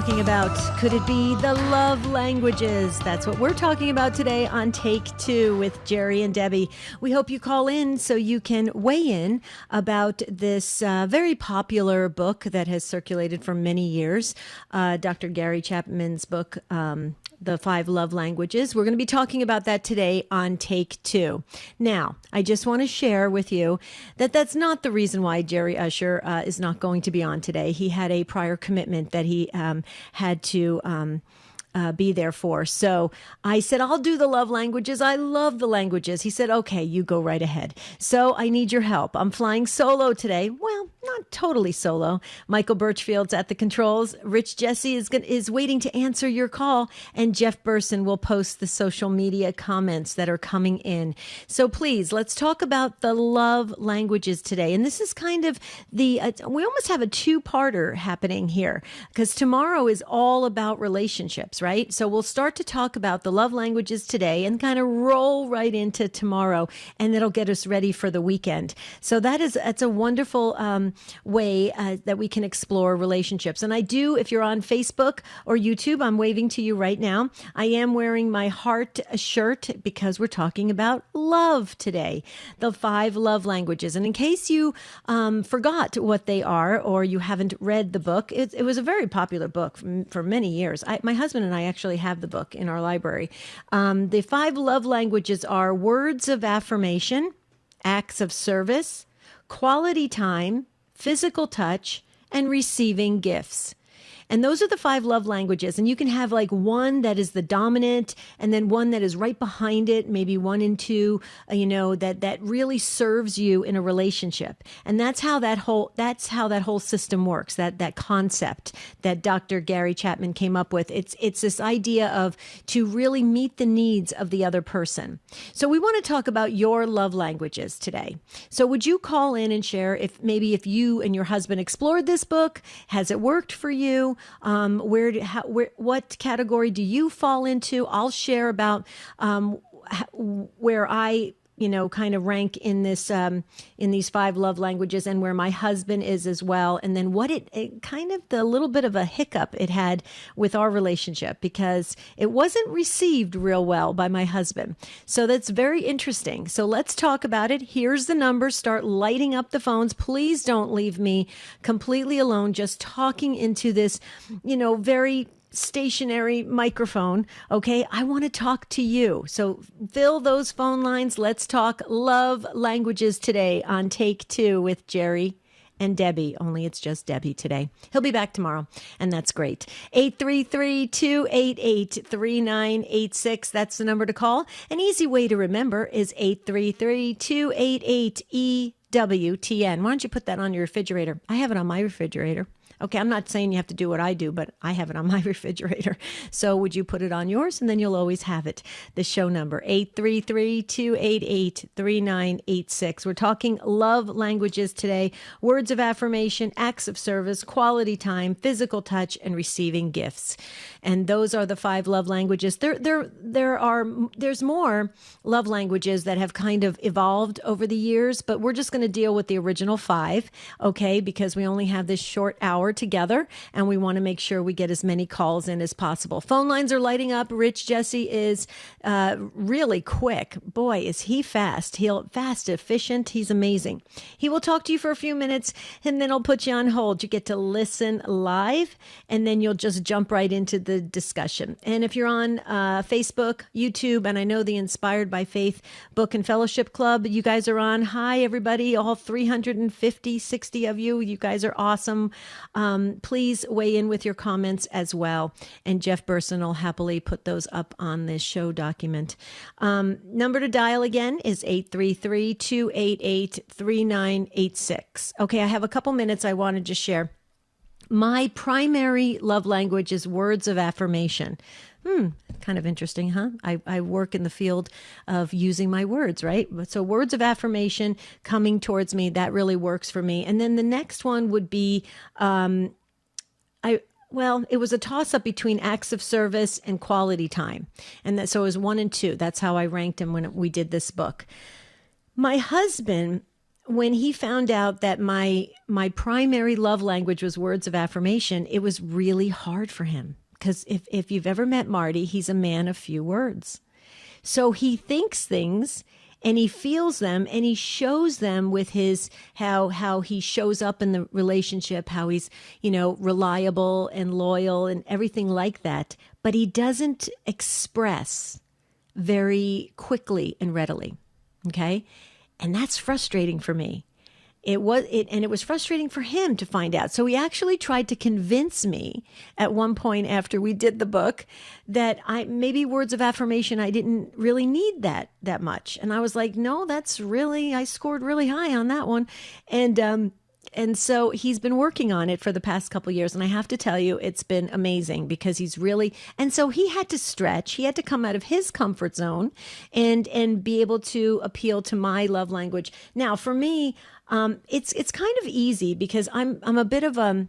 talking about, could it be the love languages? That's what we're talking about today on Take Two with Jerry and Debbie. We hope you call in so you can weigh in about this very popular book that has circulated for many years, Dr. Gary Chapman's book, The 5 Love Languages. We're going to be talking about that today on Take Two. Now, I just want to share with you that that's not the reason why Jerry Usher is not going to be on today. He had a prior commitment that he had to be there for. So I said, I'll do the love languages. I love the languages. He said, okay, you go right ahead. So I need your help. I'm flying solo today. Well, not totally solo. Michael Birchfield's at the controls. Rich Jesse is waiting to answer your call. And Jeff Burson will post the social media comments that are coming in. So please, let's talk about the love languages today. And this is kind of we almost have a two-parter happening here because tomorrow is all about relationships, right? So we'll start to talk about the love languages today and kind of roll right into tomorrow, and it'll get us ready for the weekend. So that's a wonderful way that we can explore relationships. And I do, if you're on Facebook or YouTube, I'm waving to you right now. I am wearing my heart shirt because we're talking about love today, the 5 love languages. And in case you forgot what they are or you haven't read the book, it was a very popular book for many years. My husband and I actually have the book in our library. The 5 love languages are words of affirmation, acts of service, quality time, physical touch, and receiving gifts. And those are the 5 love languages. And you can have like one that is the dominant and then one that is right behind it, maybe 1 and 2, that really serves you in a relationship. And that's how that whole system works, that concept that Dr. Gary Chapman came up with. It's this idea of to really meet the needs of the other person. So we want to talk about your love languages today. So would you call in and share if you and your husband explored this book? Has it worked for you? What category do you fall into? I'll share about where I kind of rank in this in these 5 love languages and where my husband is as well, and then what it kind of the little bit of a hiccup it had with our relationship because it wasn't received real well by my husband. So that's very interesting. So let's talk about it. Here's the number. Start lighting up the phones. Please don't leave me completely alone just talking into this, very stationary microphone. Okay. I want to talk to you. So fill those phone lines. Let's talk love languages today on Take Two with Jerry and Debbie. Only it's just Debbie today. He'll be back tomorrow, and that's great. 833-288-3986. That's the number to call. An easy way to remember is 833-288-EWTN. Why don't you put that on your refrigerator? I have it on my refrigerator. Okay, I'm not saying you have to do what I do, but I have it on my refrigerator. So would you put it on yours? And then you'll always have it. The show number, 833-288-3986. We're talking love languages today. Words of affirmation, acts of service, quality time, physical touch, and receiving gifts. And those are the 5 love languages. There's more love languages that have kind of evolved over the years, but we're just going to deal with the original 5, okay, because we only have this short hour together, and we want to make sure we get as many calls in as possible. Phone lines are lighting up. Rich Jesse is really quick. Boy, is he fast. Fast, efficient. He's amazing. He will talk to you for a few minutes, and then he'll put you on hold. You get to listen live, and then you'll just jump right into the discussion. And if you're on Facebook, YouTube, and I know the Inspired by Faith Book and Fellowship Club, you guys are on. Hi, everybody. All 350, 60 of you. You guys are awesome. Please weigh in with your comments as well. And Jeff Burson will happily put those up on this show document. Number to dial again is 833-288-3986. Okay, I have a couple minutes I want to just share. My primary love language is words of affirmation. Kind of interesting, huh? I work in the field of using my words, right? So words of affirmation coming towards me, that really works for me. And then the next one would be, it was a toss-up between acts of service and quality time. And so it was 1 and 2. That's how I ranked them when we did this book. My husband when he found out that my primary love language was words of affirmation, it was really hard for him. Because if you've ever met Marty, he's a man of few words. So he thinks things and he feels them and he shows them with his how he shows up in the relationship, how he's, reliable and loyal and everything like that. But he doesn't express very quickly and readily. Okay? And that's frustrating for me. It was frustrating for him to find out. So he actually tried to convince me at one point after we did the book that maybe words of affirmation, I didn't really need that much. And I was like, no, I scored really high on that one. And so he's been working on it for the past couple of years. And I have to tell you, it's been amazing because and so he had to stretch. He had to come out of his comfort zone and be able to appeal to my love language. Now, for me, it's kind of easy because I'm a bit of a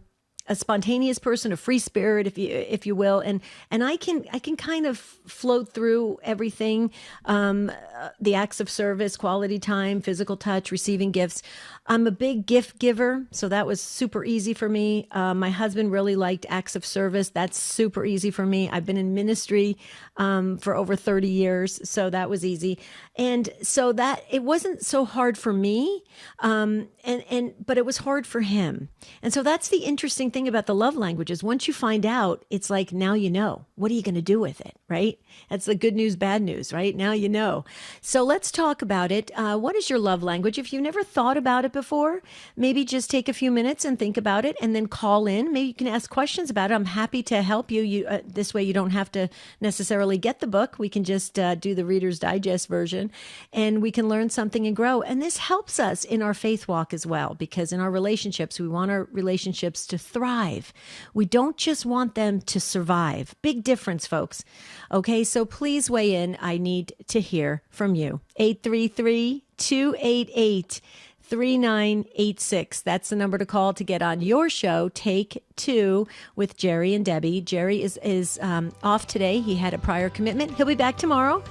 spontaneous person, a free spirit, if you will, and I can kind of float through everything, the acts of service, quality time, physical touch, receiving gifts. I'm a big gift giver, so that was super easy for me. My husband really liked acts of service. That's super easy for me. I've been in ministry for over 30 years, so that was easy. And so that it wasn't so hard for me, but it was hard for him. And so that's the interesting thing about the love languages. Once you find out, it's like, now you know. What are you going to do with it, right? That's the good news, bad news, right? Now you know. So let's talk about it. What is your love language? If you've never thought about it before, maybe just take a few minutes and think about it and then call in. Maybe you can ask questions about it. I'm happy to help you. This way you don't have to necessarily get the book. We can just do the Reader's Digest version and we can learn something and grow. And this helps us in our faith walk as well, because in our relationships, we want our relationships to thrive. We don't just want them to survive. Big difference, folks. Okay, so please weigh in. I need to hear from you. 833-288-3986. That's the number to call to get on your show, Take Two, with Jerry and Debbie. Jerry is off today. He had a prior commitment. He'll be back tomorrow.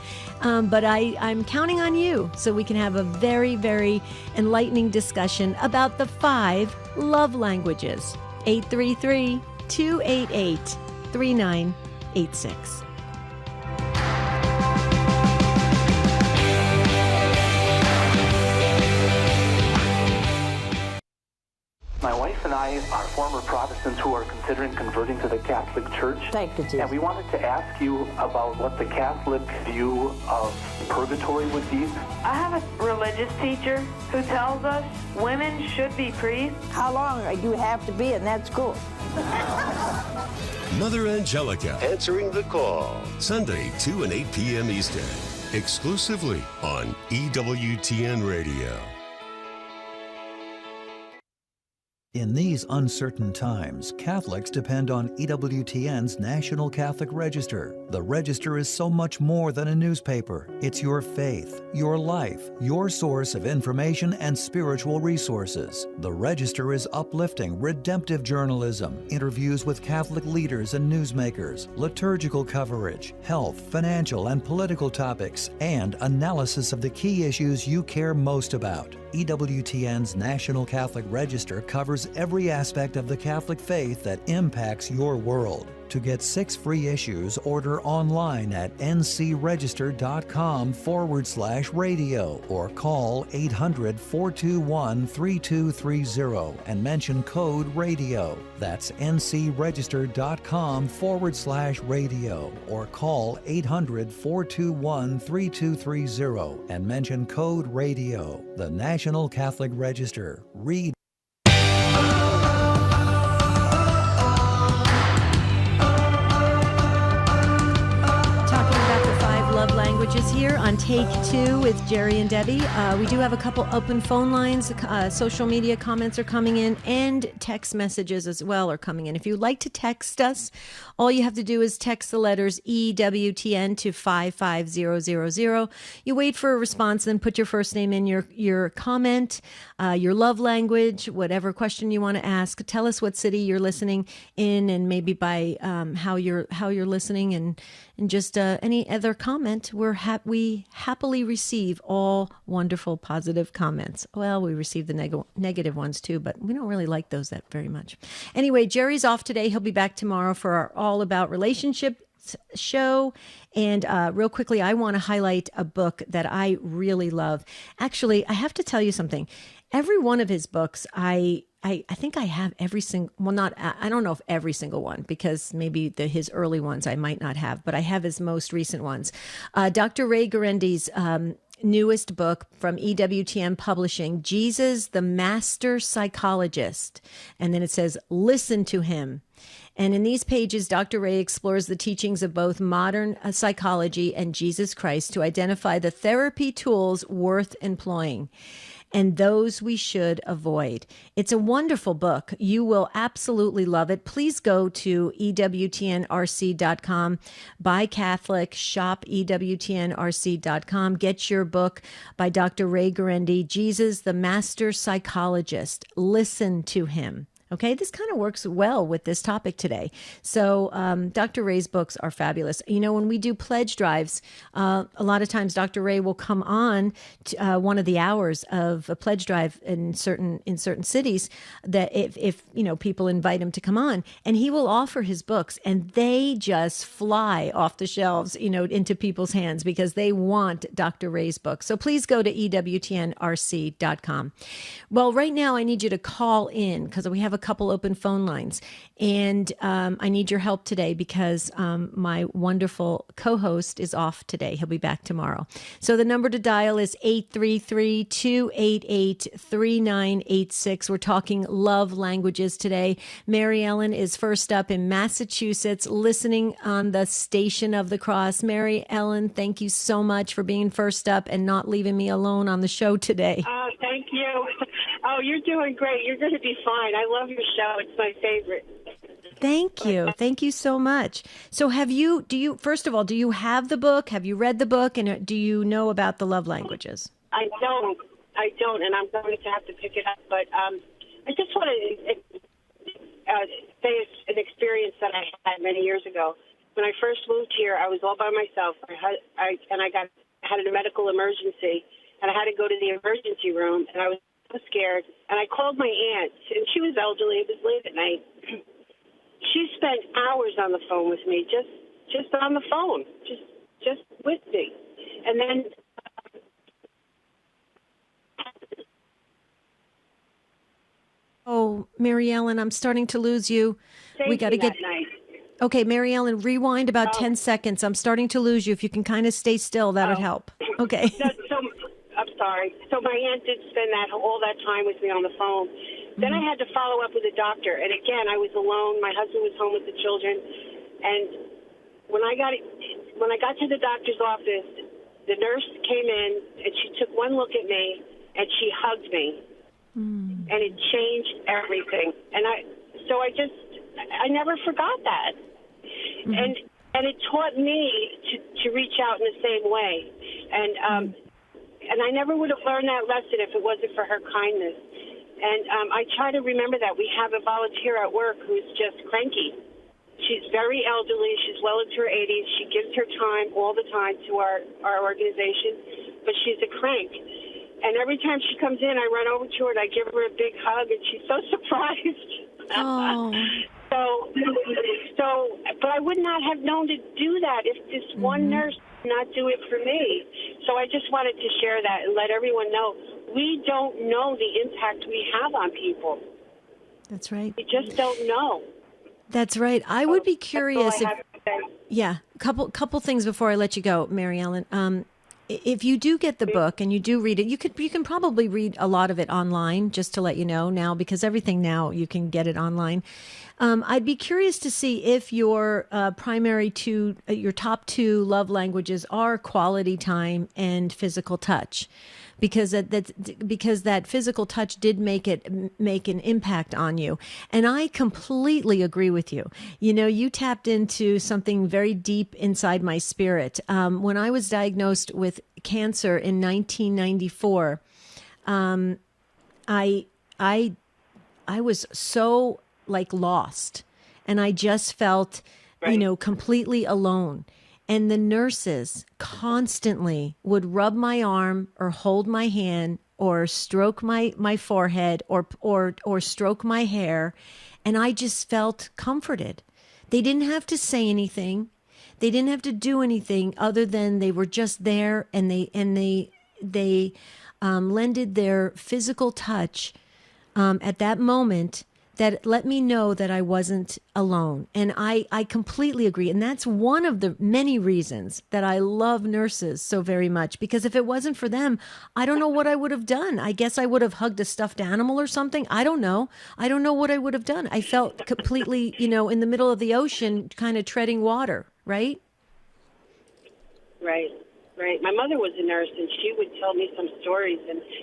But I'm counting on you so we can have a very, very enlightening discussion about the 5 love languages. 833-288-3986. My wife and I are former Protestants who are considering converting to the Catholic Church. Thank you, Jesus. And we wanted to ask you about what the Catholic view of purgatory would be. I have a religious teacher who tells us women should be priests. How long you have to be in that school? Mother Angelica answering the call. Sunday, 2 and 8 p.m. Eastern. Exclusively on EWTN Radio. In these uncertain times, Catholics depend on EWTN's National Catholic Register. The Register is so much more than a newspaper. It's your faith, your life, your source of information and spiritual resources. The Register is uplifting, redemptive journalism, interviews with Catholic leaders and newsmakers, liturgical coverage, health, financial, and political topics, and analysis of the key issues you care most about. EWTN's National Catholic Register covers every aspect of the Catholic faith that impacts your world. To get 6 free issues, order online at ncregister.com/radio or call 800-421-3230 and mention code RADIO. That's ncregister.com/radio or call 800-421-3230 and mention code RADIO. The National Catholic Register. Read. Love languages here on Take Two with Jerry and Debbie. We do have a couple open phone lines. Social media comments are coming in and text messages as well are coming in. If you'd like to text us, all you have to do is text the letters EWTN to 55000. You wait for a response, then put your first name in your comment, your love language, whatever question you want to ask. Tell us what city you're listening in and maybe by how you're listening and just any other comment. We're we happily receive all wonderful positive comments. Well, we receive the negative ones too, but we don't really like those that very much. Anyway, Jerry's off today. He'll be back tomorrow for our All About Relationship show. And real quickly, I want to highlight a book that I really love. Actually, I have to tell you something. Every one of his books, I think I have every single, well, not, I don't know if every single one, because maybe his early ones I might not have, but I have his most recent ones. Dr. Ray Guarendi's newest book from EWTN Publishing, Jesus, the Master Psychologist. And then it says, listen to him. And in these pages, Dr. Ray explores the teachings of both modern psychology and Jesus Christ to identify the therapy tools worth employing and those we should avoid. It's a wonderful book. You will absolutely love it. Please go to EWTNRC.com, buy Catholic, shop EWTNRC.com, get your book by Dr. Ray Guarendi, Jesus, the Master Psychologist. Listen to him. Okay, this kind of works well with this topic today. So Dr. Ray's books are fabulous. You know, when we do pledge drives, a lot of times Dr. Ray will come on to, one of the hours of a pledge drive in certain cities that if you know, people invite him to come on, and he will offer his books, and they just fly off the shelves, you know, into people's hands because they want Dr. Ray's book. So please go to EWTNRC.com. Well, right now I need you to call in because we have a couple open phone lines, and I need your help today because my wonderful co-host is off today. He'll be back tomorrow. So the number to dial is 833-288-3986. We're talking love languages today. Mary Ellen is first up in Massachusetts, listening on the Station of the Cross. Mary Ellen, thank you so much for being first up and not leaving me alone on the show today. Thank you. Oh, you're doing great. You're going to be fine. I love your show. It's my favorite. Thank you. Thank you so much. So first of all, do you have the book? Have you read the book? And do you know about the love languages? I don't, and I'm going to have to pick it up. But I just want to say an experience that I had many years ago. When I first moved here, I was all by myself. I had a medical emergency, and I had to go to the emergency room, and I was so scared. And I called my aunt, and she was elderly. It was late at night. She spent hours on the phone with me, just on the phone, just with me. And then oh, Mary Ellen, I'm starting to lose you. We got to get night. Okay, Mary Ellen, rewind about 10 seconds. I'm starting to lose you. If you can kind of stay still, that would help. Okay. So I'm sorry. So my aunt did spend all that time with me on the phone. Then I had to follow up with a doctor, and again, I was alone. My husband was home with the children, and when I got to the doctor's office, the nurse came in, and she took one look at me, and she hugged me, and it changed everything. And I never forgot that, and it taught me to reach out in the same way, and I never would have learned that lesson if it wasn't for her kindness. And I try to remember that. We have a volunteer at work who's just cranky. She's very elderly. She's well into her 80s. She gives her time all the time to our organization, but she's a crank. And every time she comes in, I run over to her and I give her a big hug, and she's so surprised. Oh. But I would not have known to do that if this one nurse did not do it for me. So I just wanted to share that and let everyone know we don't know the impact we have on people. That's right. We just don't know. That's right. I would be curious. Yeah, couple things before I let you go, Mary Ellen. If you do get the book and you do read it, you can probably read a lot of it online, just to let you know now, because everything now you can get it online. I'd be curious to see if your your top two love languages are quality time and physical touch, because that physical touch did make an impact on you. And I completely agree with you. You know, you tapped into something very deep inside my spirit. When I was diagnosed with cancer in 1994, I was so lost, and I just felt, completely alone. And the nurses constantly would rub my arm or hold my hand or stroke my forehead or stroke my hair. And I just felt comforted. They didn't have to say anything. They didn't have to do anything other than they were just there, and they lended their physical touch at that moment that let me know that I wasn't alone. And I completely agree. And that's one of the many reasons that I love nurses so very much, because if it wasn't for them, I don't know what I would have done. I guess I would have hugged a stuffed animal or something. I don't know. I don't know what I would have done. I felt completely, in the middle of the ocean, kind of treading water, right? Right. My mother was a nurse, and she would tell me some stories,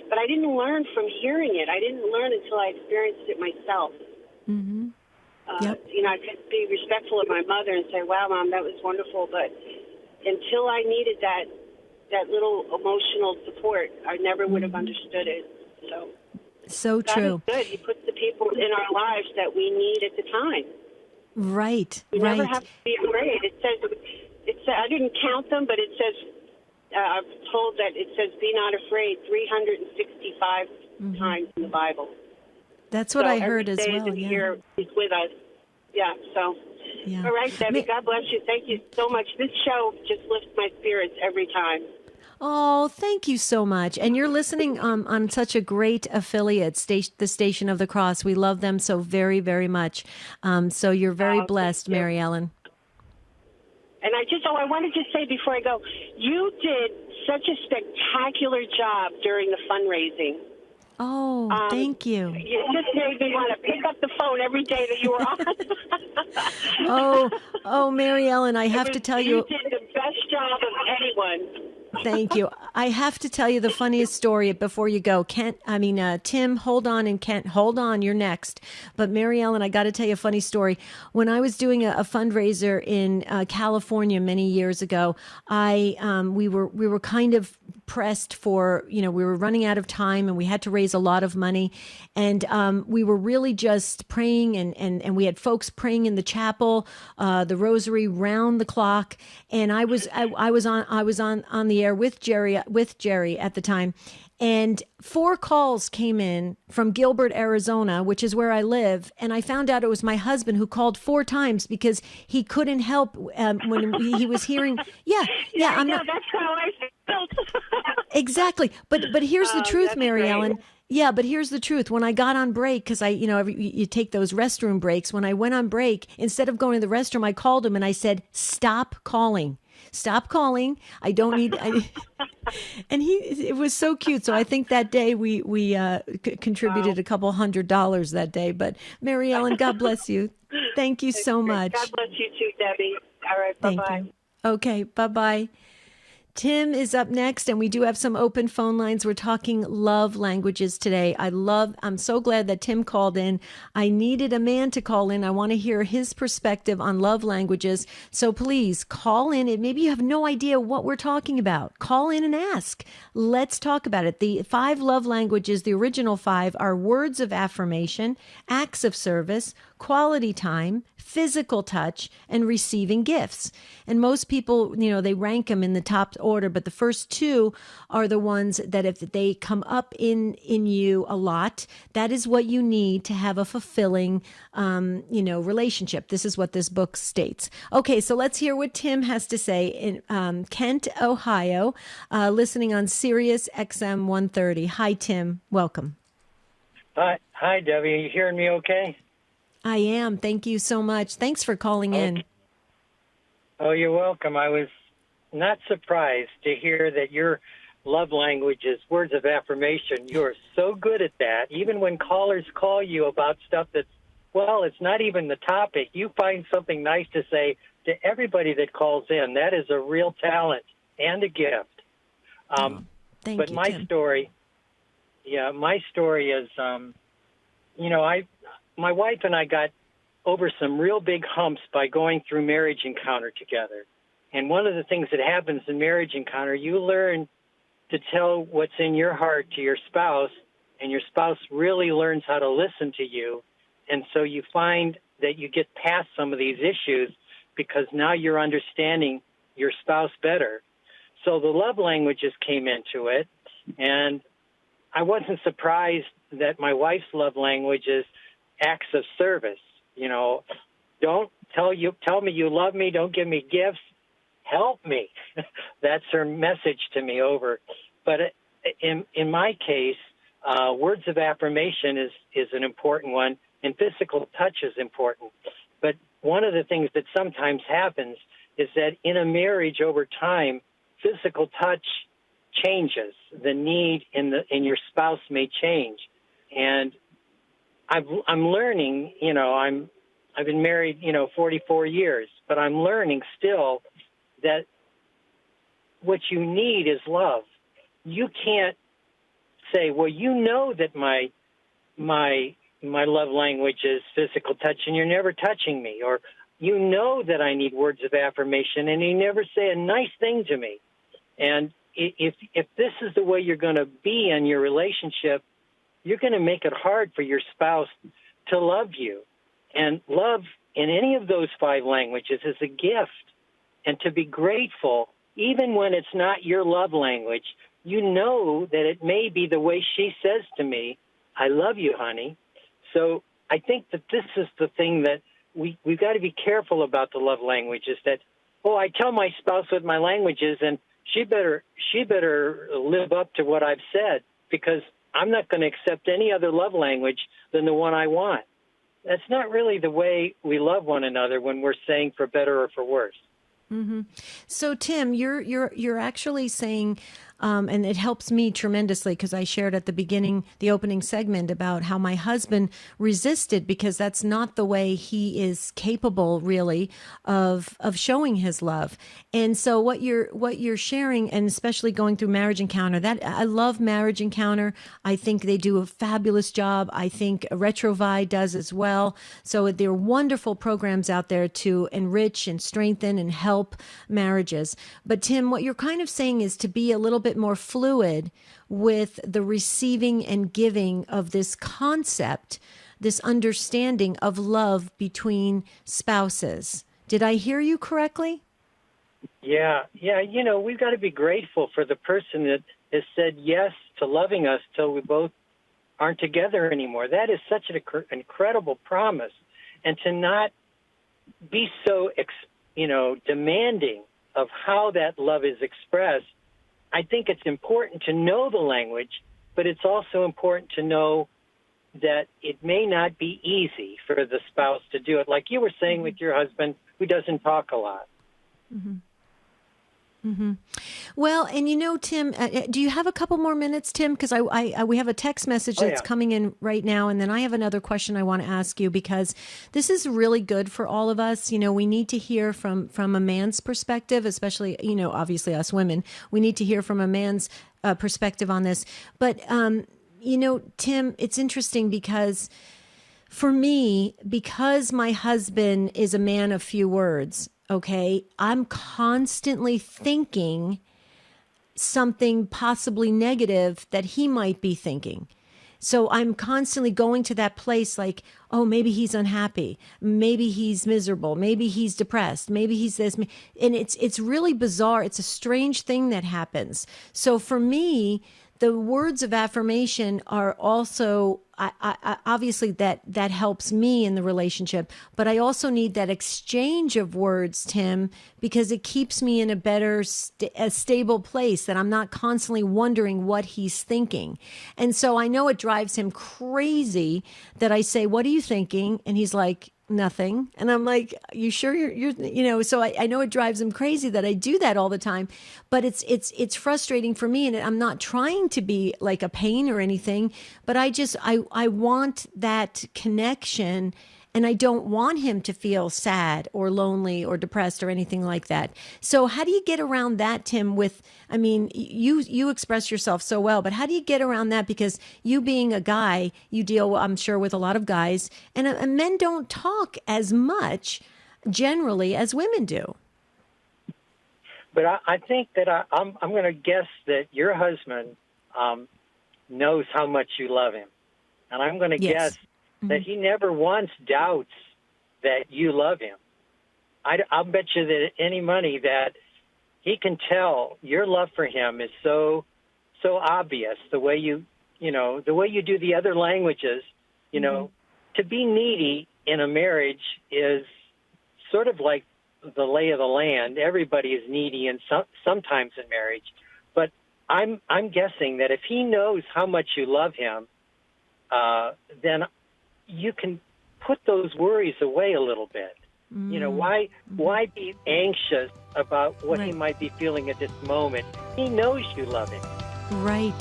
but I didn't learn from hearing it. I didn't learn until I experienced it myself. Mm-hmm. Yep. I could be respectful of my mother and say, "Wow, Mom, that was wonderful," but until I needed that little emotional support, I never would have understood it. So God true. is good. He puts the people in our lives that we need at the time. Right. We never have to be afraid. It says, I didn't count them, but it says, I'm told that it says, "Be not afraid," 365 times in the Bible. That's what I heard as every day well. of the year, He's with us. Yeah, so. Yeah. All right, Debbie, God bless you. Thank you so much. This show just lifts my spirits every time. Oh, thank you so much. And you're listening on such a great affiliate, the Station of the Cross. We love them so very, very much. So you're very blessed, Mary Ellen. And I wanted to say before I go, you did such a spectacular job during the fundraising. Oh, thank you. You just made me want to pick up the phone every day that you were on. Oh, Mary Ellen, I have to tell you. You did the best job of anyone. Thank you. I have to tell you the funniest story before you go. Tim, hold on, and Kent, hold on. You're next. But Mary Ellen, I got to tell you a funny story. When I was doing a fundraiser in California many years ago, we were kind of pressed for, we were running out of time and we had to raise a lot of money. And we were really just praying and we had folks praying in the chapel, the rosary round the clock. And I was on the air with Jerry at the time. And 4 calls came in from Gilbert, Arizona, which is where I live. And I found out it was my husband who called 4 times because he couldn't help when he was hearing. Yeah. That's how I felt. Exactly. But here's the truth, Mary great. Ellen. Yeah, but here's the truth. When I got on break, because you take those restroom breaks. When I went on break, instead of going to the restroom, I called him and I said, "Stop calling. Stop calling. I don't need." And it was so cute. So I think that day we contributed a couple $100 that day. But Mary Ellen, God bless you. Thank you so much. God bless you too, Debbie. All right, bye-bye. Thank you. Okay, bye-bye. Tim is up next, and we do have some open phone lines. We're talking love languages today. I'm so glad that Tim called in. I needed a man to call in. I want to hear his perspective on love languages. So please call in. Maybe you have no idea what we're talking about. Call in and ask. Let's talk about it. The 5 love languages, the original 5, are words of affirmation, acts of service, quality time, physical touch, and receiving gifts. And most people, they rank them in the top order, but the first 2 are the ones that if they come up in you a lot, that is what you need to have a fulfilling, relationship. This is what this book states. Okay, so let's hear what Tim has to say in Kent, Ohio, listening on Sirius XM 130. Hi, Tim. Welcome. Hi, Debbie. Are you hearing me okay? I am. Thank you so much. Thanks for calling in. Oh, you're welcome. I was not surprised to hear that your love language is words of affirmation. You're so good at that. Even when callers call you about stuff that's, it's not even the topic, you find something nice to say to everybody that calls in. That is a real talent and a gift. Thank you, my Tim. story is, my wife and I got over some real big humps by going through Marriage Encounter together. And one of the things that happens in Marriage Encounter, you learn to tell what's in your heart to your spouse, and your spouse really learns how to listen to you. And so you find that you get past some of these issues because now you're understanding your spouse better. So the love languages came into it, and I wasn't surprised that my wife's love language is acts of service. Don't tell me you love me, don't give me gifts, help me. That's her message to me over. But in my case, words of affirmation is an important one, and physical touch is important. But one of the things that sometimes happens is that in a marriage over time, physical touch changes. The need in your spouse may change, and I'm learning. I've been married 44 years, but I'm learning still that what you need is love. You can't say, well, that my love language is physical touch, and you're never touching me, or that I need words of affirmation, and you never say a nice thing to me. And if this is the way you're going to be in your relationship, you're going to make it hard for your spouse to love you. And love in any of those 5 languages is a gift. And to be grateful, even when it's not your love language, that it may be the way she says to me, I love you, honey. So I think that this is the thing that we've got to be careful about the love languages, that, I tell my spouse what my language is, and she better live up to what I've said, because I'm not going to accept any other love language than the one I want. That's not really the way we love one another when we're saying for better or for worse. Mm-hmm. So, Tim, you're actually saying, and it helps me tremendously because I shared at the beginning, the opening segment, about how my husband resisted because that's not the way he is capable, really, of showing his love. And so, what you're sharing, and especially going through Marriage Encounter, that I love Marriage Encounter. I think they do a fabulous job. I think Retrovi does as well. So there are wonderful programs out there to enrich and strengthen and help marriages. But Tim, what you're kind of saying is to be a little bit more fluid with the receiving and giving of this concept, this understanding of love between spouses. Did I hear you correctly? Yeah. We've got to be grateful for the person that has said yes to loving us till we both aren't together anymore. That is such an incredible promise. And to not be so demanding of how that love is expressed, I think it's important to know the language, but it's also important to know that it may not be easy for the spouse to do it. Like you were saying with your husband, who doesn't talk a lot. Mm-hmm. Mm-hmm. Well, and Tim, do you have a couple more minutes, Tim? Because we have a text message that's coming in right now, and then I have another question I want to ask you, because this is really good for all of us. We need to hear from a man's perspective, especially obviously us women. We need to hear from a man's perspective on this. But Tim, it's interesting because for me, because my husband is a man of few words. Okay, I'm constantly thinking something possibly negative that he might be thinking. So I'm constantly going to that place like, oh, maybe he's unhappy. Maybe he's miserable. Maybe he's depressed. Maybe he's this. And it's really bizarre. It's a strange thing that happens. So for me, the words of affirmation are also, I obviously that helps me in the relationship, but I also need that exchange of words, Tim, because it keeps me in a better, a stable place, that I'm not constantly wondering what he's thinking. And so I know it drives him crazy that I say, what are you thinking? And he's like, nothing. And I'm like, you sure you're so I know it drives him crazy that I do that all the time, but it's frustrating for me. And I'm not trying to be like a pain or anything, but I want that connection, and I don't want him to feel sad or lonely or depressed or anything like that. So how do you get around that, Tim, you express yourself so well, but how do you get around that? Because you being a guy, you deal, I'm sure, with a lot of guys, and men don't talk as much generally as women do. But I think that I'm going to guess that your husband knows how much you love him. And I'm going to guess that he never once doubts that you love him. I'll bet you that any money that he can tell your love for him is so obvious. The way the way you do the other languages, to be needy in a marriage is sort of like the lay of the land. Everybody is needy, and sometimes in marriage. But I'm guessing that if he knows how much you love him, then you can put those worries away a little bit. Why be anxious about what he might be feeling at this moment? He knows you love him. Right.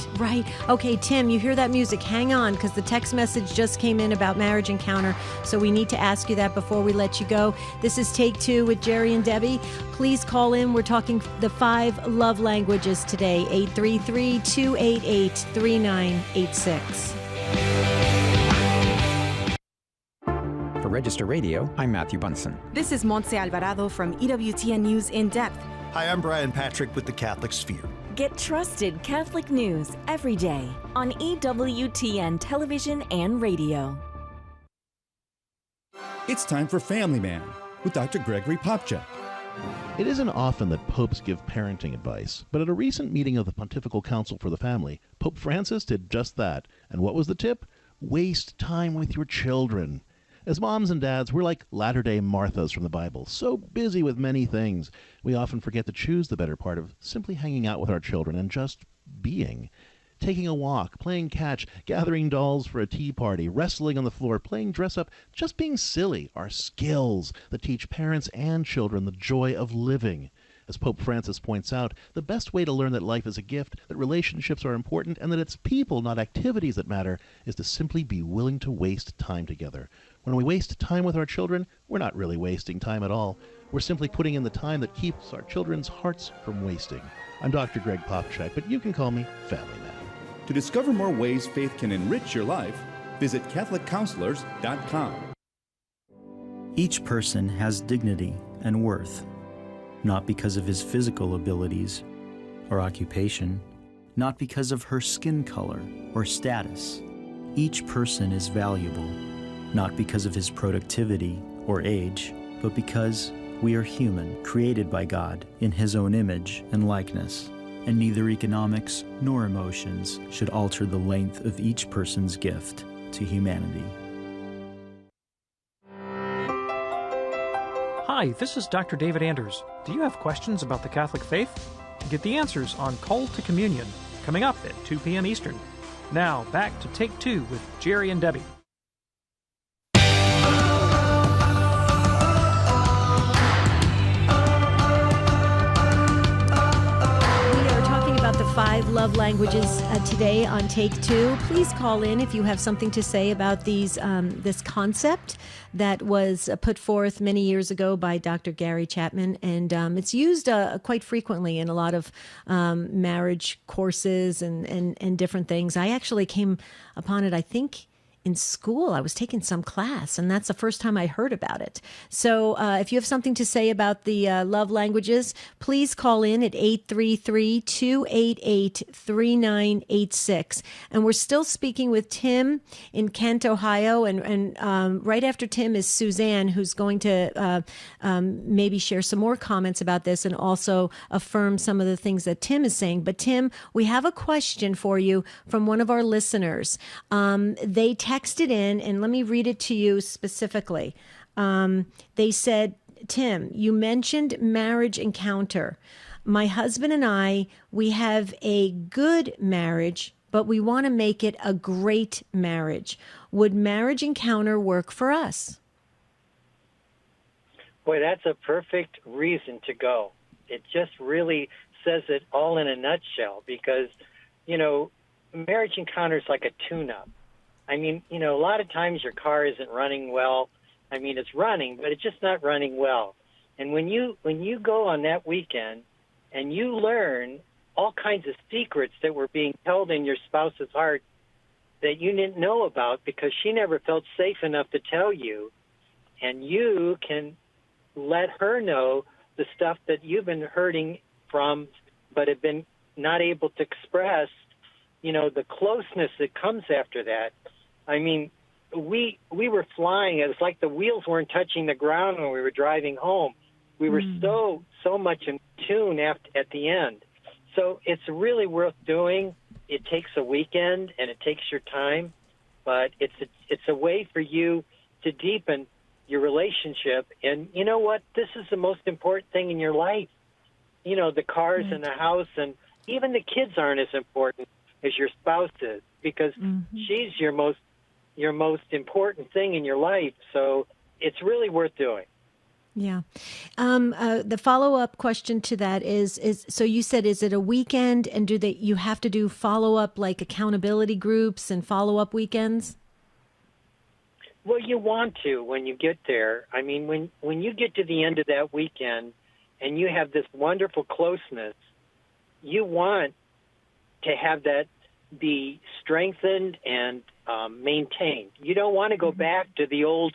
Okay, Tim, you hear that music. Hang on, because the text message just came in about Marriage Encounter, so we need to ask you that before we let you go. This is Take Two with Jerry and Debbie. Please call in. We're talking the 5 love languages today, 833-288-3986. For Register Radio, I'm Matthew Bunson. This is Montse Alvarado from EWTN News In Depth. Hi, I'm Brian Patrick with the Catholic Sphere. Get trusted Catholic news every day on EWTN television and radio. It's time for Family Man with Dr. Gregory Popchak. It isn't often that popes give parenting advice, but at a recent meeting of the Pontifical Council for the Family, Pope Francis did just that. And what was the tip? Waste time with your children. As moms and dads, we're like latter-day Marthas from the Bible, so busy with many things. We often forget to choose the better part of simply hanging out with our children and just being. Taking a walk, playing catch, gathering dolls for a tea party, wrestling on the floor, playing dress-up, just being silly are skills that teach parents and children the joy of living. As Pope Francis points out, the best way to learn that life is a gift, that relationships are important, and that it's people, not activities, that matter, is to simply be willing to waste time together. When we waste time with our children, we're not really wasting time at all. We're simply putting in the time that keeps our children's hearts from wasting. I'm Dr. Greg Popchak, but you can call me Family Man. To discover more ways faith can enrich your life, visit CatholicCounselors.com. Each person has dignity and worth, not because of his physical abilities or occupation, not because of her skin color or status. Each person is valuable, not because of his productivity or age, but because we are human, created by God in His own image and likeness, and neither economics nor emotions should alter the length of each person's gift to humanity. Hi, this is Dr. David Anders. Do you have questions about the Catholic faith? Get the answers on Call to Communion, coming up at 2 p.m. Eastern. Now, back to Take Two with Jerry and Debbie. The 5 love languages today on Take Two. Please call in if you have something to say about these this concept that was put forth many years ago by Dr. Gary Chapman, and it's used quite frequently in a lot of marriage courses and different things. I actually came upon it, I think, in school. I was taking some class, and that's the first time I heard about it. So if you have something to say about the love languages, please call in at 833-288-3986. And we're still speaking with Tim in Kent, Ohio. And right after Tim is Suzanne, who's going to maybe share some more comments about this and also affirm some of the things that Tim is saying. But Tim, we have a question for you from one of our listeners. They texted in, and let me read it to you specifically. They said, Tim, you mentioned Marriage Encounter. My husband and I, we have a good marriage, but we want to make it a great marriage. Would Marriage Encounter work for us? Boy, that's a perfect reason to go. It just really says it all in a nutshell because, Marriage Encounter is like a tune-up. I mean, a lot of times your car isn't running well. I mean, it's running, but it's just not running well. And when you go on that weekend and you learn all kinds of secrets that were being held in your spouse's heart that you didn't know about because she never felt safe enough to tell you, and you can let her know the stuff that you've been hurting from but have been not able to express, the closeness that comes after that. I mean, we were flying. It was like the wheels weren't touching the ground when we were driving home. We were so so much in tune at the end. So it's really worth doing. It takes a weekend and it takes your time, but it's a way for you to deepen your relationship. And you know what? This is the most important thing in your life. You know, the cars and the house, and even the kids aren't as important as your spouse is, because she's your most important thing in your life. So it's really worth doing. Yeah. The follow-up question to that is so you said, is it a weekend, and you have to do follow-up, like accountability groups and follow-up weekends? Well, you want to when you get there. I mean, when you get to the end of that weekend and you have this wonderful closeness, you want to have that be strengthened and maintained. You don't want to go back to the old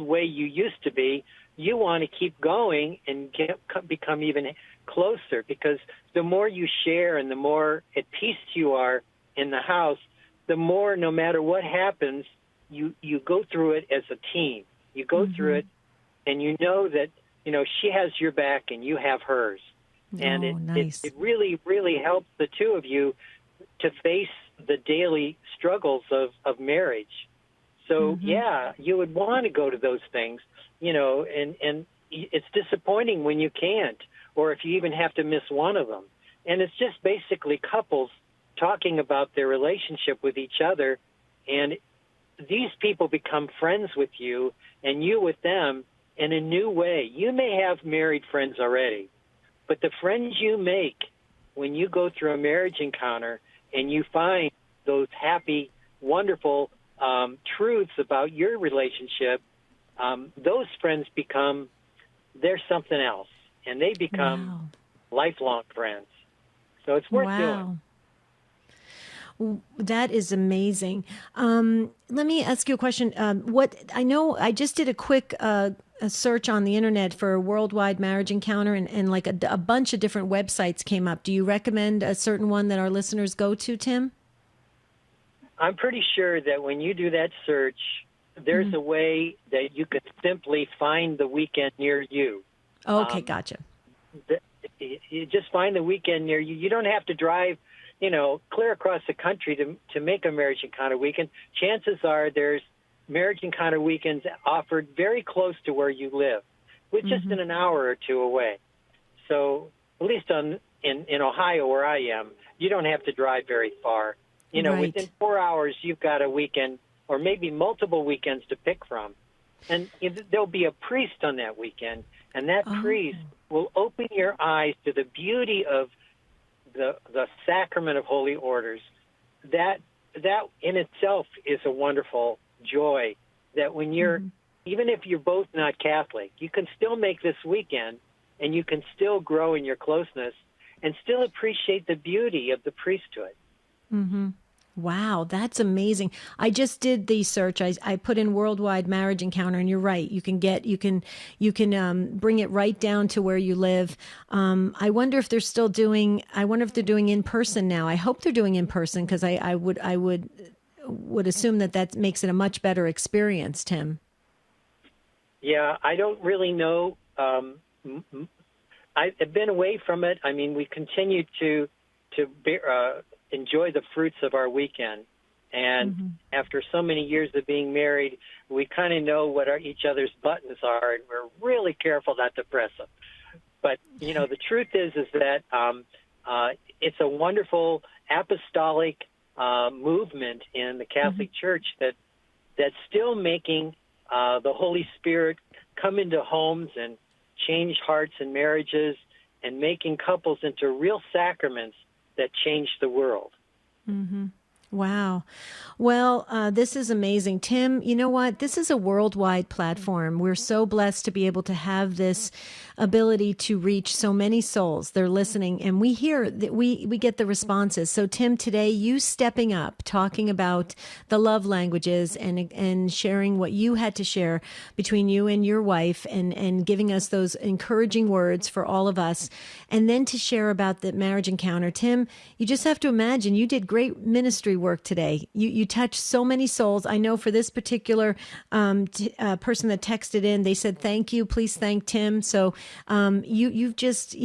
way you used to be. You want to keep going and become even closer, because the more you share and the more at peace you are in the house, the more, no matter what happens, you go through it as a team. You go through it, and you know that, you know, she has your back and you have hers. And it really, really helps the two of you to face the daily struggles of marriage. So, yeah, you would want to go to those things, you know, and it's disappointing when you can't, or if you even have to miss one of them. And it's just basically couples talking about their relationship with each other, and these people become friends with you and you with them in a new way. You may have married friends already, but the friends you make when you go through a marriage encounter and you find those happy, wonderful truths about your relationship, those friends they're something else, and they become lifelong friends. So it's worth doing. That is amazing. Let me ask you a question. I know I just did a quick a search on the internet for a worldwide marriage encounter, and like a bunch of different websites came up. Do you recommend a certain one that our listeners go to, Tim? I'm pretty sure that when you do that search, there's a way that you could simply find the weekend near you. Okay, gotcha. You just find the weekend near you. You don't have to drive, you know, clear across the country to make a marriage encounter weekend. Chances are there's marriage encounter weekends offered very close to where you live, with just in an hour or two away. So at least in Ohio, where I am, you don't have to drive very far. You know, within 4 hours, you've got a weekend, or maybe multiple weekends to pick from. And there'll be a priest on that weekend, and that priest will open your eyes to the beauty of the sacrament of holy orders. That in itself is a wonderful joy, that when you're, even if you're both not Catholic, you can still make this weekend, and you can still grow in your closeness and still appreciate the beauty of the priesthood. Wow, that's amazing. I just did the search. I put in worldwide marriage encounter, and you're right. You can bring it right down to where you live. I wonder if they're still doing. I wonder if they're doing in person now. I hope they're doing in person, because I would assume that makes it a much better experience, Tim. Yeah, I don't really know. I've been away from it. I mean, we continue to enjoy the fruits of our weekend. And after so many years of being married, we kind of know what each other's buttons are, and we're really careful not to press them. But, you know, the truth is that it's a wonderful apostolic movement in the Catholic Church that's still making the Holy Spirit come into homes and change hearts and marriages, and making couples into real sacraments that change the world. Wow. Well, this is amazing. Tim, you know what? This is a worldwide platform. We're so blessed to be able to have this ability to reach so many souls. They're listening, and we hear that we get the responses. So, Tim, today, you stepping up, talking about the love languages and sharing what you had to share between you and your wife, and giving us those encouraging words for all of us, and then to share about the marriage encounter. Tim, you just have to imagine you did great ministry work today. You touch so many souls. I know for this particular person that texted in, they said, thank you. Please thank Tim. So you've just,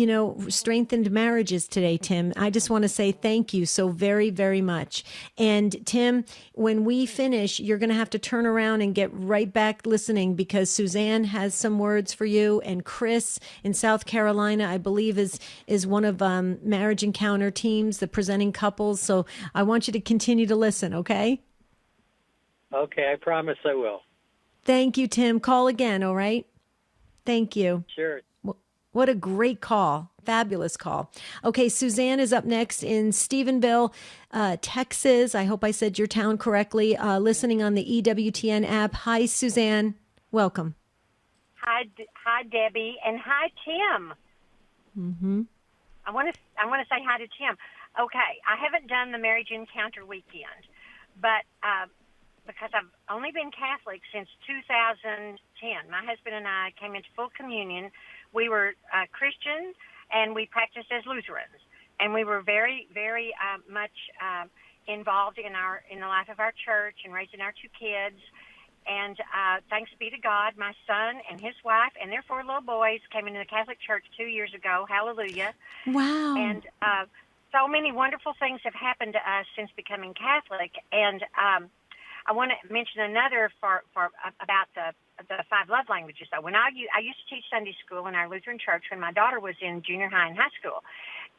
strengthened marriages today, Tim. I just want to say thank you so very, very much. And Tim, when we finish, you're going to have to turn around and get right back listening, because Suzanne has some words for you. And Chris in South Carolina, I believe, is one of Marriage Encounter teams, the presenting couples. So I want you to continue to listen, okay? Okay, I promise I will. Thank you, Tim. Call again, all right? Thank you. Sure. What a great call. Fabulous call. Okay, Suzanne is up next in Stephenville, Texas. I hope I said your town correctly. Listening on the EWTN app. Hi, Suzanne. Welcome. Hi, Debbie, and hi, Tim. Mm-hmm. I want to say hi to Tim. Okay, I haven't done the Marriage Encounter weekend, but because I've only been Catholic since 2010. My husband and I came into full communion. We were Christian, and we practiced as Lutherans, and we were very, very much involved in the life of our church and raising our two kids. And thanks be to God, my son and his wife and their 4 little boys came into the Catholic Church 2 years ago. Hallelujah. Wow. And so many wonderful things have happened to us since becoming Catholic. And I want to mention another about the 5 love languages. So when I used to teach Sunday school in our Lutheran church when my daughter was in junior high and high school.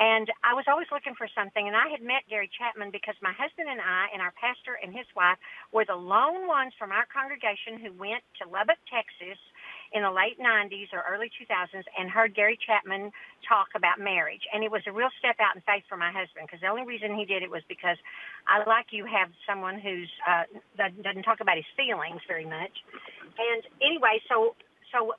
And I was always looking for something, and I had met Gary Chapman because my husband and I and our pastor and his wife were the lone ones from our congregation who went to Lubbock, Texas in the late 90s or early 2000s and heard Gary Chapman talk about marriage. And it was a real step out in faith for my husband, because the only reason he did it was because I like you have someone who's that doesn't talk about his feelings very much. And anyway, so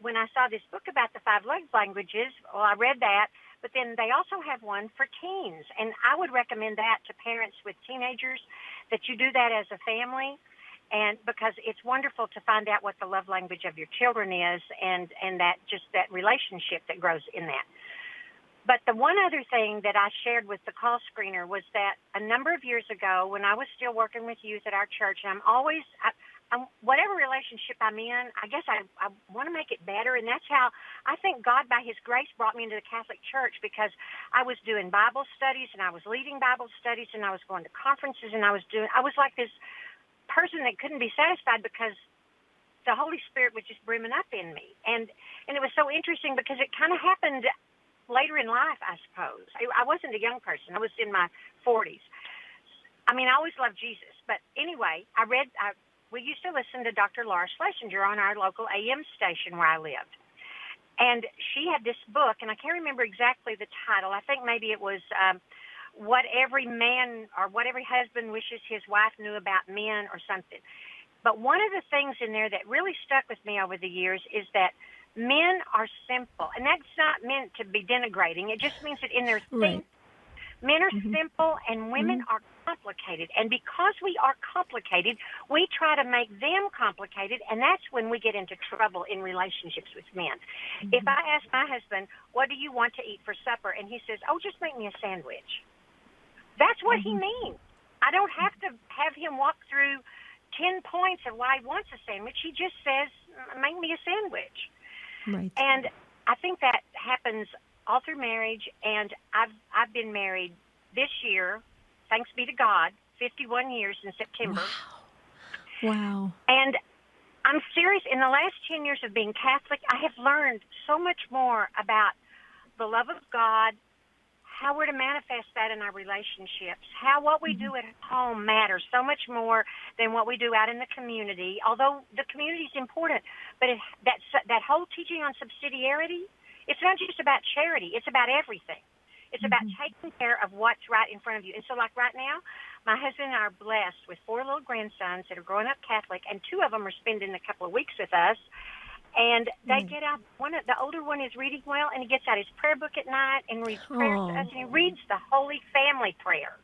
when I saw this book about the 5 love languages, well, I read that. But then they also have one for teens, and I would recommend that to parents with teenagers, that you do that as a family, and because it's wonderful to find out what the love language of your children is, and that relationship that grows in that. But the one other thing that I shared with the call screener was that a number of years ago, when I was still working with youth at our church, and whatever relationship I'm in, I guess I want to make it better. And that's how I think God, by his grace, brought me into the Catholic Church, because I was doing Bible studies and I was leading Bible studies and I was going to conferences and I was like this person that couldn't be satisfied because the Holy Spirit was just brimming up in me. And it was so interesting because it kind of happened later in life, I suppose. I wasn't a young person. I was in my 40s. I mean, I always loved Jesus. But anyway, we used to listen to Dr. Laura Schlesinger on our local AM station where I lived. And she had this book, and I can't remember exactly the title. I think maybe it was What Every Man or What Every Husband Wishes His Wife Knew About Men or something. But one of the things in there that really stuck with me over the years is that men are simple. And that's not meant to be denigrating. It just means that in their thinking, men are simple and women are complicated. And because we are complicated, we try to make them complicated, and that's when we get into trouble in relationships with men. If I ask my husband, what do you want to eat for supper? And he says, oh, just make me a sandwich. That's what he means. I don't have to have him walk through 10 points of why he wants a sandwich. He just says, make me a sandwich. Right. And I think that happens all through marriage, and I've been married this year, thanks be to God, 51 years in September. Wow. And I'm serious. In the last 10 years of being Catholic, I have learned so much more about the love of God, how we're to manifest that in our relationships, how what we do at home matters so much more than what we do out in the community, although the community is important. But that whole teaching on subsidiarity, it's not just about charity. It's about everything. It's about taking care of what's right in front of you. And so, like right now, my husband and I are blessed with 4 little grandsons that are growing up Catholic, and 2 of them are spending a couple of weeks with us. And they get out. The older one is reading well, and he gets out his prayer book at night and reads prayers to us, and he reads the Holy Family Prayer.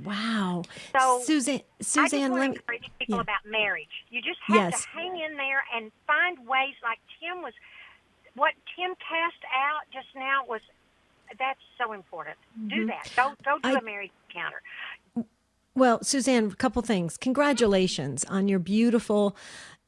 Wow. So, Suzanne, I just want to let me encourage people about marriage. You just have to hang in there and find ways, like what Tim cast out just now that's so important. Do that. Go do a marriage encounter. Well, Suzanne, a couple things. Congratulations on your beautiful,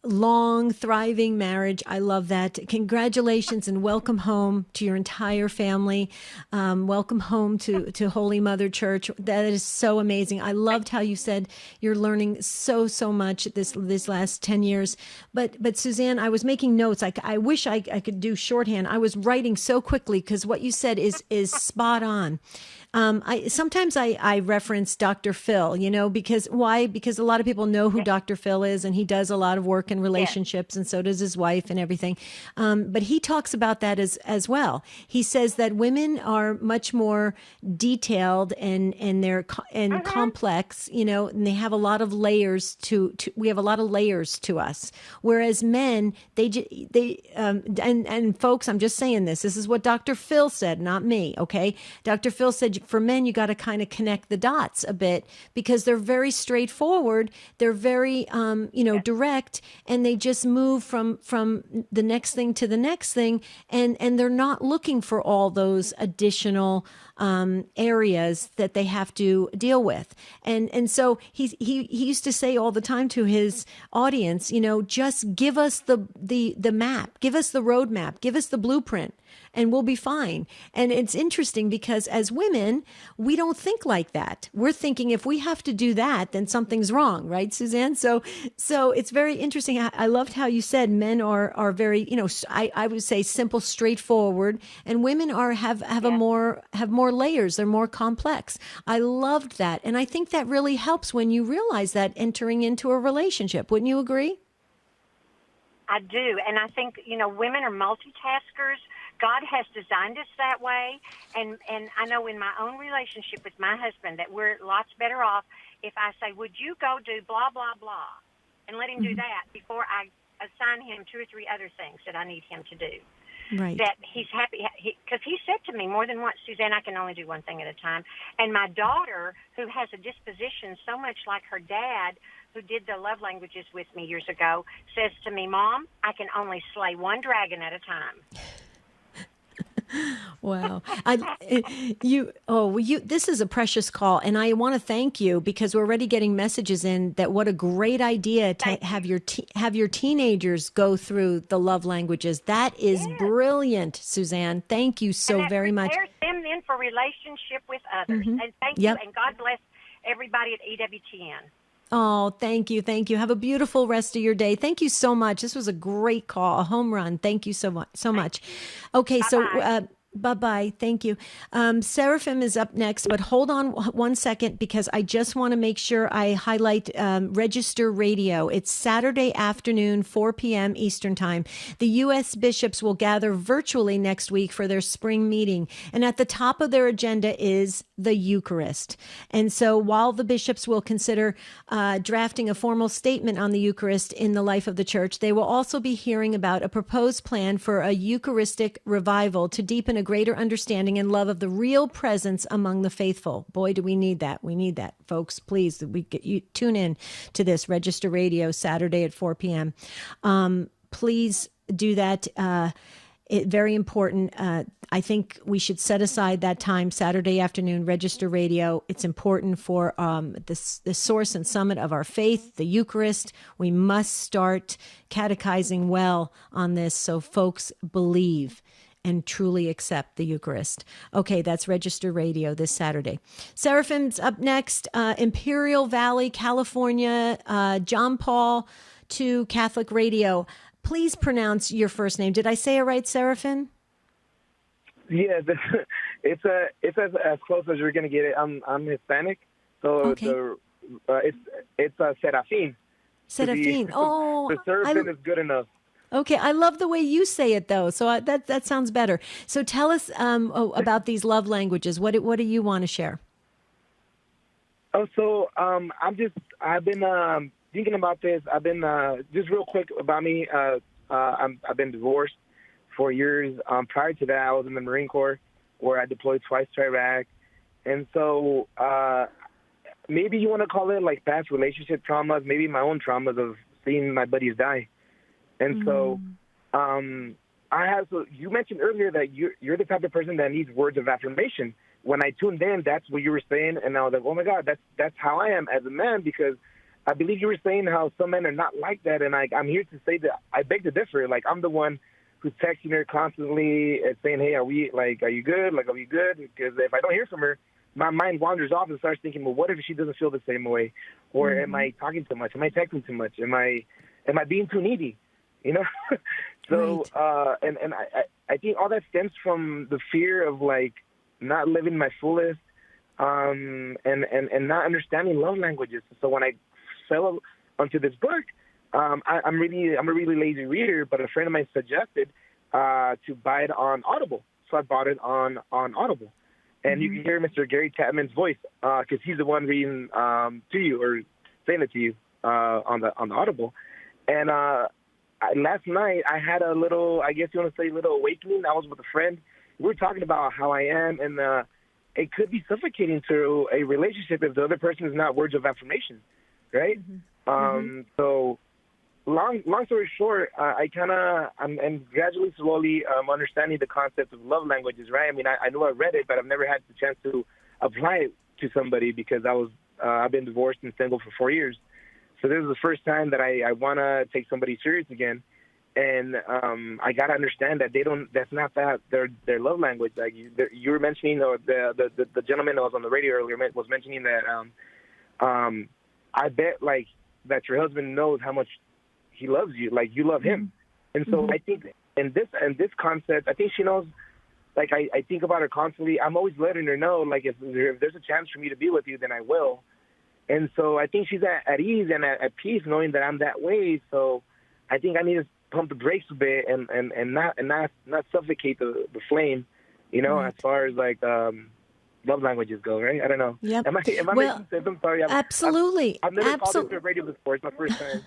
long, thriving marriage. I love that. Congratulations and welcome home to your entire family. Welcome home to Holy Mother Church. That is so amazing. I loved how you said you're learning so much this last 10 years. But Suzanne, I was making notes. I wish I could do shorthand. I was writing so quickly because what you said is spot on. Sometimes I reference Dr. Phil, because why? Because a lot of people know who Dr. Phil is, and he does a lot of work in relationships, and so does his wife and everything. But he talks about that as well. He says that women are much more detailed and they're complex, and they have a lot of layers we have a lot of layers to us. Whereas men, and folks, I'm just saying this is what Dr. Phil said, not me. Okay. Dr. Phil said, for men, you got to kind of connect the dots a bit because they're very straightforward. They're very, direct, and they just move from the next thing to the next thing. And they're not looking for all those additional areas that they have to deal with. And so he used to say all the time to his audience, just give us the map, give us the roadmap, give us the blueprint, and we'll be fine. And it's interesting because as women, we don't think like that. We're thinking if we have to do that, then something's wrong, right, Suzanne? So it's very interesting. I loved how you said men are very, I would say simple, straightforward, and women have more layers. They're more complex. I loved that. And I think that really helps when you realize that entering into a relationship. Wouldn't you agree? I do. And I think, women are multitaskers. God has designed us that way, and I know in my own relationship with my husband that we're lots better off if I say, would you go do blah, blah, blah, and let him do that before I assign him 2 or 3 other things that I need him to do. Right. That he's happy, because he said to me more than once, Suzanne, I can only do one thing at a time. And my daughter, who has a disposition so much like her dad, who did the love languages with me years ago, says to me, Mom, I can only slay one dragon at a time. Wow. This is a precious call, and I want to thank you because we're already getting messages in that what a great idea to have your teenagers go through the love languages. That is brilliant, Suzanne. Thank you so very much. And them then for relationship with others. And thank you, and God bless everybody at EWTN. Oh, thank you. Thank you. Have a beautiful rest of your day. Thank you so much. This was a great call, a home run. Thank you so much. Okay, Bye-bye. so bye-bye. Thank you. Seraphim is up next, but hold on 1 second because I just want to make sure I highlight Register Radio. It's Saturday afternoon, 4 p.m. Eastern Time. The U.S. bishops will gather virtually next week for their spring meeting, and at the top of their agenda is the Eucharist. And so while the bishops will consider drafting a formal statement on the Eucharist in the life of the church, they will also be hearing about a proposed plan for a Eucharistic revival to deepen a greater understanding and love of the real presence among the faithful. Boy, do we need that. We need that, folks. Please, you tune in to this Register Radio Saturday at 4 p.m. Please do that. Very important. I think we should set aside that time, Saturday afternoon, Register Radio. It's important for the source and summit of our faith, the Eucharist. We must start catechizing well on this so folks believe and truly accept the Eucharist. Okay, that's Register Radio this Saturday. Seraphim's up next. Imperial Valley, California, John Paul II Catholic Radio. Please pronounce your first name. Did I say it right, Seraphim? Yeah, it's as close as you're gonna get it. I'm Hispanic, so it's Serafin. Serafin. The Seraphim is good enough. Okay, I love the way you say it, though. So that sounds better. So tell us about these love languages. What do you want to share? Oh, so I've been thinking about this. I've been just real quick about me. I've been divorced for years. Prior to that, I was in the Marine Corps, where I deployed twice to Iraq, and so maybe you want to call it like past relationship traumas, maybe my own traumas of seeing my buddies die. And so I have. So you mentioned earlier that you're the type of person that needs words of affirmation when I tuned in, that's what you were saying, and I was like, oh my God, that's how I am as a man, because I believe you were saying how some men are not like that, and I'm here to say that I beg to differ. Like, I'm the one who's texting her constantly and saying, hey, are you good? Like, are we good? Because if I don't hear from her, my mind wanders off and starts thinking, well, what if she doesn't feel the same way? Or am I talking too much? Am I texting too much? Am I being too needy? You know? So, and I think all that stems from the fear of, like, not living my fullest, and not understanding love languages. So when I fell onto this book, I'm a really lazy reader, but a friend of mine suggested to buy it on Audible. So I bought it on Audible. And you can hear Mr. Gary Chapman's voice, because he's the one reading to you, or saying it to you on the Audible. And last night I had a little, I guess you want to say, little awakening. I was with a friend. We were talking about how I am, and it could be suffocating to a relationship if the other person is not words of affirmation, right? So long story short, I'm gradually, slowly understanding the concept of love languages, right? I mean, I know I read it, but I've never had the chance to apply it to somebody, because I've been divorced and single for 4 years. So this is the first time that I want to take somebody serious again. And I got to understand that that's not their love language. Like you were mentioning, or the gentleman that was on the radio earlier was mentioning that I bet, like, that your husband knows how much he loves you, like you love him. And so I think in this concept, I think she knows. Like, I think about her constantly. I'm always letting her know, like, if there's a chance for me to be with you, then I will. And so I think she's at ease and at peace knowing that I'm that way. So I think I need to pump the brakes a bit and not suffocate the flame, you know, as far as, like, love languages go, right? I don't know. Yep. Am I making sense? I'm sorry. Absolutely. I've never called into the radio before. It's my first time.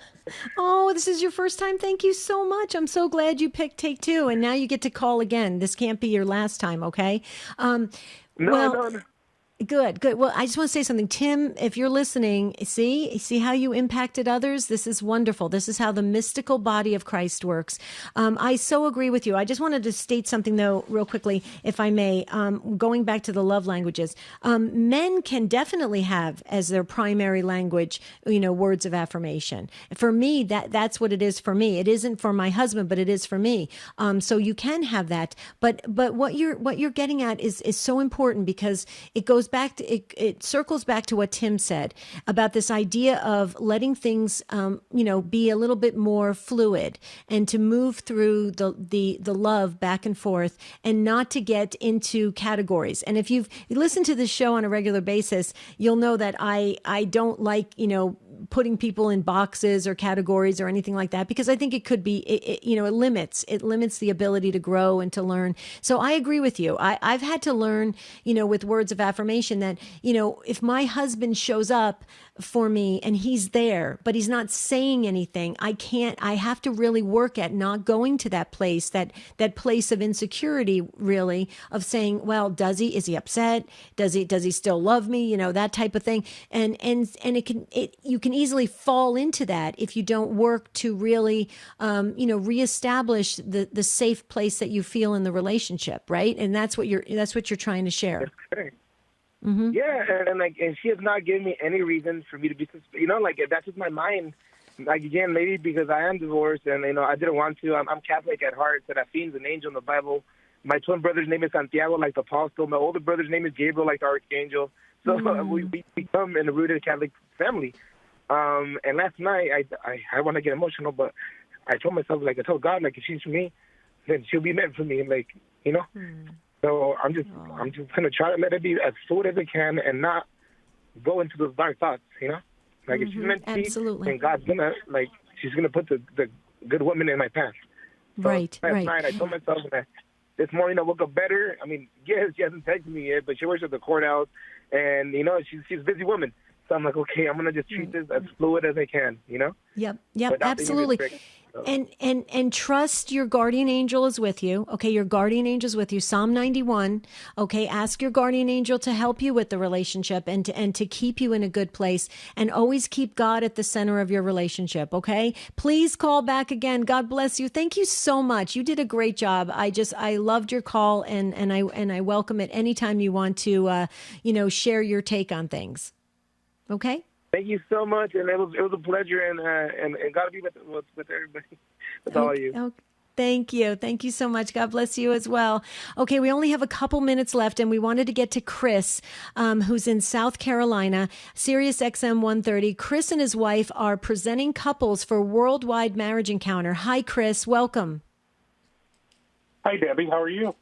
Oh, this is your first time? Thank you so much. I'm so glad you picked Take Two, and now you get to call again. This can't be your last time, okay? No. Good. Well, I just want to say something. Tim, if you're listening, see how you impacted others? This is wonderful. This is how the mystical body of Christ works. I so agree with you. I just wanted to state something, though, real quickly, if I may, going back to the love languages. Men can definitely have as their primary language, words of affirmation. For me, that's what it is for me. It isn't for my husband, but it is for me. So you can have that. But what you're getting at is so important, because it goes back to it circles back to what Tim said about this idea of letting things be a little bit more fluid, and to move through the love back and forth, and not to get into categories. And if you listen to this show on a regular basis, you'll know that I don't like putting people in boxes or categories or anything like that, because I think it could be it limits the ability to grow and to learn. So I agree with you. I've had to learn with words of affirmation that if my husband shows up for me and he's there but he's not saying anything, I have to really work at not going to that place of insecurity, really, of saying, well, is he upset, does he still love me, that type of thing, and you can easily fall into that if you don't work to really reestablish the safe place that you feel in the relationship, right? And that's what you're trying to share. That's correct. Yeah, and she has not given me any reason for me to be, that's just my mind. Like, again, maybe because I am divorced and, I didn't want to. I'm Catholic at heart. Seraphin's an angel in the Bible. My twin brother's name is Santiago, like the apostle. My older brother's name is Gabriel, like the archangel. So we come in a rooted Catholic family. And last night, I want to get emotional, but I told myself, I told God, if she's for me, then she'll be meant for me, So I'm just gonna try to let it be as fluid as it can, and not go into those dark thoughts. If she's meant to be, then God's gonna she's gonna put the good woman in my path. So last night I told myself that this morning I woke up better. I mean, yes, she hasn't texted me yet, but she works at the courthouse, and she's a busy woman. So I'm like, okay, I'm gonna just treat this as fluid as I can, Yep, Without being absolutely. restricted. So- And trust your guardian angel is with you. Okay, your guardian angel is with you. Psalm 91. Okay, ask your guardian angel to help you with the relationship and to keep you in a good place, and always keep God at the center of your relationship. Okay, please call back again. God bless you. Thank you so much. You did a great job. I loved your call, and I welcome it anytime you want to share your take on things. Okay. Thank you so much, and it was a pleasure, and God be with everybody, with all of you. Okay. Thank you so much. God bless you as well. Okay, we only have a couple minutes left, and we wanted to get to Chris, who's in South Carolina, Sirius XM 130. Chris and his wife are presenting couples for Worldwide Marriage Encounter. Hi, Chris. Welcome. Hi, Debbie. How are you?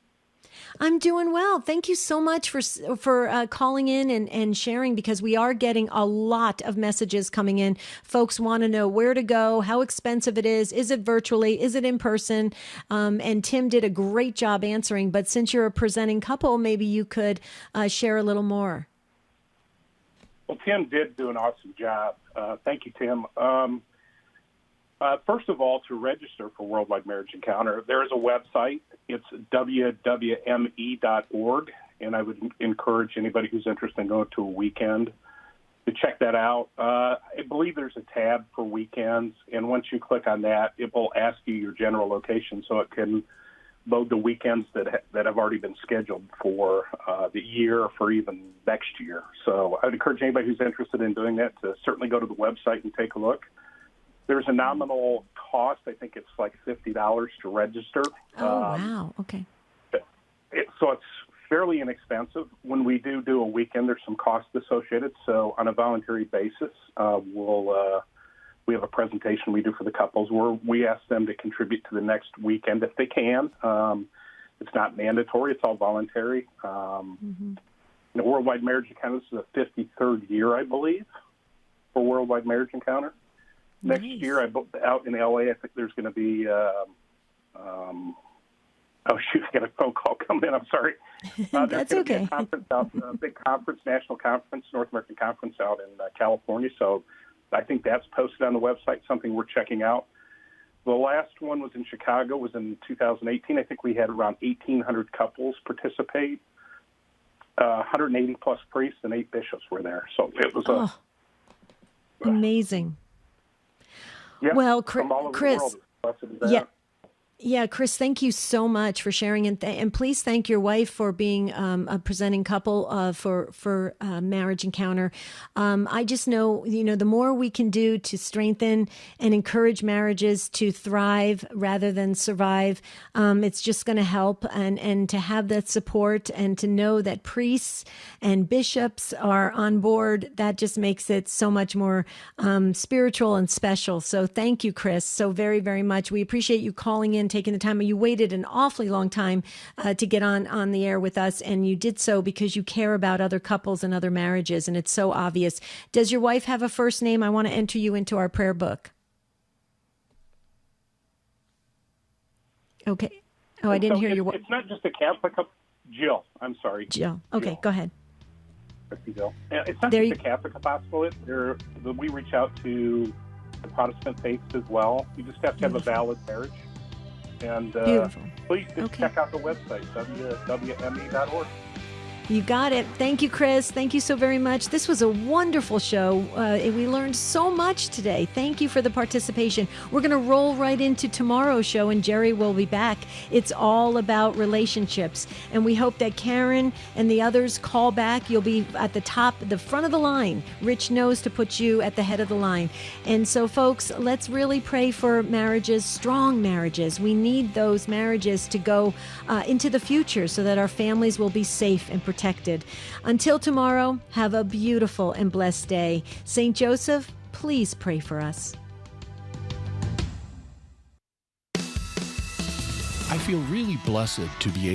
I'm doing well. Thank you so much for calling in and sharing, because we are getting a lot of messages coming in. Folks want to know where to go, how expensive it is it virtually, is it in person? And Tim did a great job answering, but since you're a presenting couple, maybe you could share a little more. Well, Tim did do an awesome job. Thank you, Tim. First of all, to register for Worldwide Marriage Encounter, there is a website. It's wwme.org, and I would encourage anybody who's interested in going to a weekend to check that out. I believe there's a tab for weekends, and once you click on that, it will ask you your general location, so it can load the weekends that have already been scheduled for the year or for even next year. So I would encourage anybody who's interested in doing that to certainly go to the website and take a look. There's a nominal cost. I think it's like $50 to register. Oh, wow. Okay. So it's fairly inexpensive. When we do a weekend, there's some costs associated. So on a voluntary basis, we have a presentation we do for the couples where we ask them to contribute to the next weekend if they can. It's not mandatory. It's all voluntary. The Worldwide Marriage Encounter, this is the 53rd year, I believe, for Worldwide Marriage Encounter. Next year, out in LA, I think there's going to be, I got a phone call coming in. I'm sorry. That's okay. Be a conference a big conference, national conference, North American conference out in California. So I think that's posted on the website, something we're checking out. The last one was in Chicago, was in 2018. I think we had around 1,800 couples participate. 180 plus priests and 8 bishops were there. So it was amazing. Yeah, well, from all over Chris, the world. Yeah, Chris, thank you so much for sharing, and please thank your wife for being a presenting couple for Marriage Encounter. I just know, the more we can do to strengthen and encourage marriages to thrive rather than survive, it's just going to help, and to have that support and to know that priests and bishops are on board, that just makes it so much more spiritual and special. So thank you, Chris, so very, very much. We appreciate you calling in, taking the time. You waited an awfully long time to get on the air with us, and you did so because you care about other couples and other marriages, and it's so obvious. Does your wife have a first name? I want to enter you into our prayer book. Okay. Oh, I didn't hear your wife. It's not just a Catholic couple. Jill. I'm sorry. Jill. Okay, Jill. Go ahead. Jill. It's not just a Catholic apostolate. We reach out to the Protestant faiths as well. You just have to have a valid marriage. And please just check out the website, wwme.org. You got it. Thank you, Chris. Thank you so very much. This was a wonderful show. We learned so much today. Thank you for the participation. We're going to roll right into tomorrow's show, and Jerry will be back. It's all about relationships, and we hope that Karen and the others call back. You'll be at the front of the line. Rich knows to put you at the head of the line. And so, folks, let's really pray for marriages, strong marriages. We need those marriages to go into the future so that our families will be safe and protected. Until tomorrow, have a beautiful and blessed day. St. Joseph, please pray for us. I feel really blessed to be able